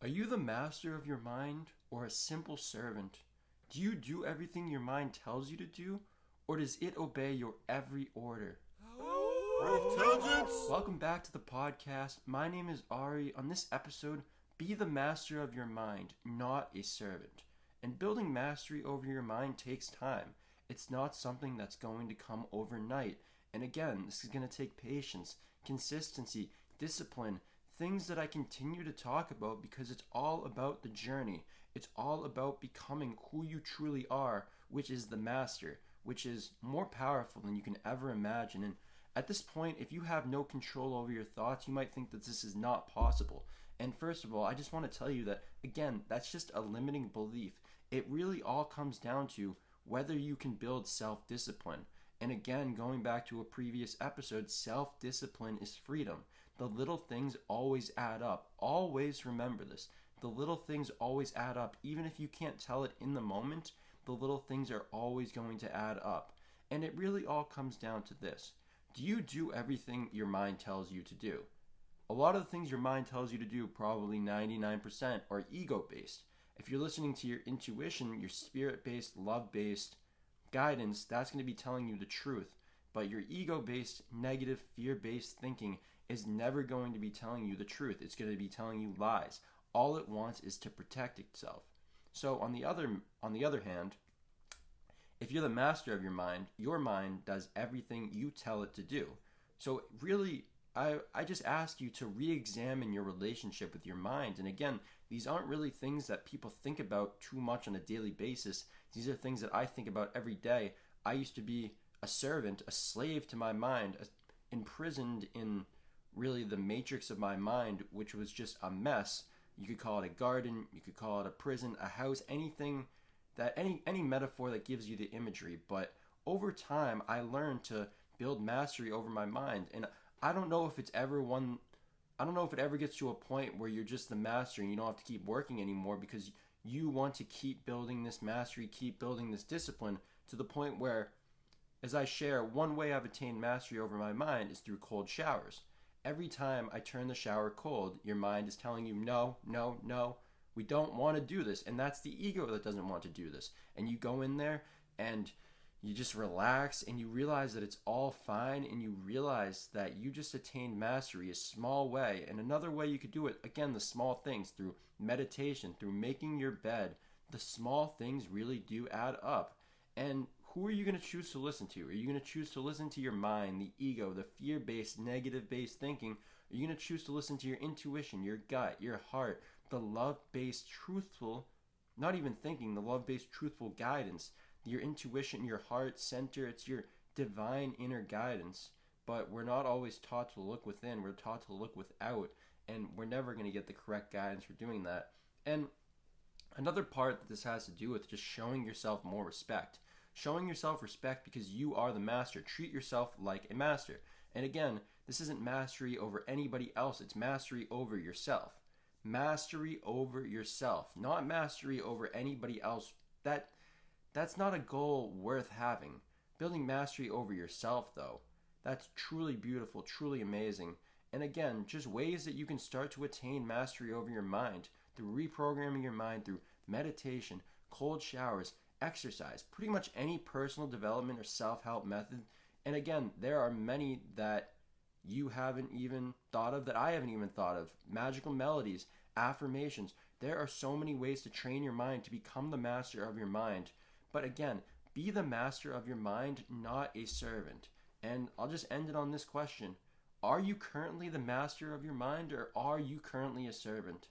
Are you the master of your mind or a simple servant? Do you do everything your mind tells you to do, or does it obey your every order? Wolftelligence! Welcome back to the podcast. My name is R.E. On this episode, be the master of your mind, not a servant. And building mastery over your mind takes time. It's not something that's going to come overnight. And again, this is going to take patience, consistency, discipline, things that I continue to talk about because it's all about the journey. It's all about becoming who you truly are, which is the master, which is more powerful than you can ever imagine. And at this point, if you have no control over your thoughts, you might think that this is not possible. And first of all, I just want to tell you that, again, that's just a limiting belief. It really all comes down to whether you can build self-discipline. And again, going back to a previous episode, self-discipline is freedom. The little things always add up. Always remember this. The little things always add up. Even if you can't tell it in the moment, the little things are always going to add up. And it really all comes down to this. Do you do everything your mind tells you to do? A lot of the things your mind tells you to do, probably 99%, are ego-based. If you're listening to your intuition, your spirit-based, love-based guidance, that's going to be telling you the truth. But your ego-based, negative, fear-based thinking is never going to be telling you the truth. It's going to be telling you lies. All it wants is to protect itself. So on the other hand, if you're the master of your mind does everything you tell it to do. So really, I just ask you to re-examine your relationship with your mind. And again, these aren't really things that people think about too much on a daily basis. These are things that I think about every day. I used to be a servant, a slave to my mind, imprisoned in really the matrix of my mind, which was just a mess. You could call it a garden, you could call it a prison, a house, anything that any metaphor that gives you the imagery. But over time, I learned to build mastery over my mind. And I don't know if it ever gets to a point where you're just the master and you don't have to keep working anymore because you want to keep building this mastery, keep building this discipline to the point where, as I share, one way I've attained mastery over my mind is through cold showers. Every time I turn the shower cold, your mind is telling you, no, no, no, we don't want to do this. And that's the ego that doesn't want to do this. And you go in there and you just relax and you realize that it's all fine and you realize that you just attained mastery a small way. And another way you could do it, again, the small things, through meditation, through making your bed. The small things really do add up. And who are you going to choose to listen to? Are you going to choose to listen to your mind, the ego, the fear-based, negative-based thinking? Are you going to choose to listen to your intuition, your gut, your heart, the love-based, truthful, not even thinking, the love-based, truthful guidance? Your intuition, your heart center, it's your divine inner guidance. But we're not always taught to look within, we're taught to look without, and we're never going to get the correct guidance for doing that. And another part that this has to do with just showing yourself more respect. Showing yourself respect because you are the master. Treat yourself like a master. And again, this isn't mastery over anybody else, it's mastery over yourself. Mastery over yourself, not mastery over anybody else. That's not a goal worth having. Building mastery over yourself, though, that's truly beautiful, truly amazing. And again, just ways that you can start to attain mastery over your mind through reprogramming your mind, through meditation, cold showers, exercise, pretty much any personal development or self-help method. And again, there are many that you haven't even thought of, that I haven't even thought of. Magical melodies, affirmations. There are so many ways to train your mind to become the master of your mind. But again, be the master of your mind, not a servant. And I'll just end it on this question. Are you currently the master of your mind, or are you currently a servant?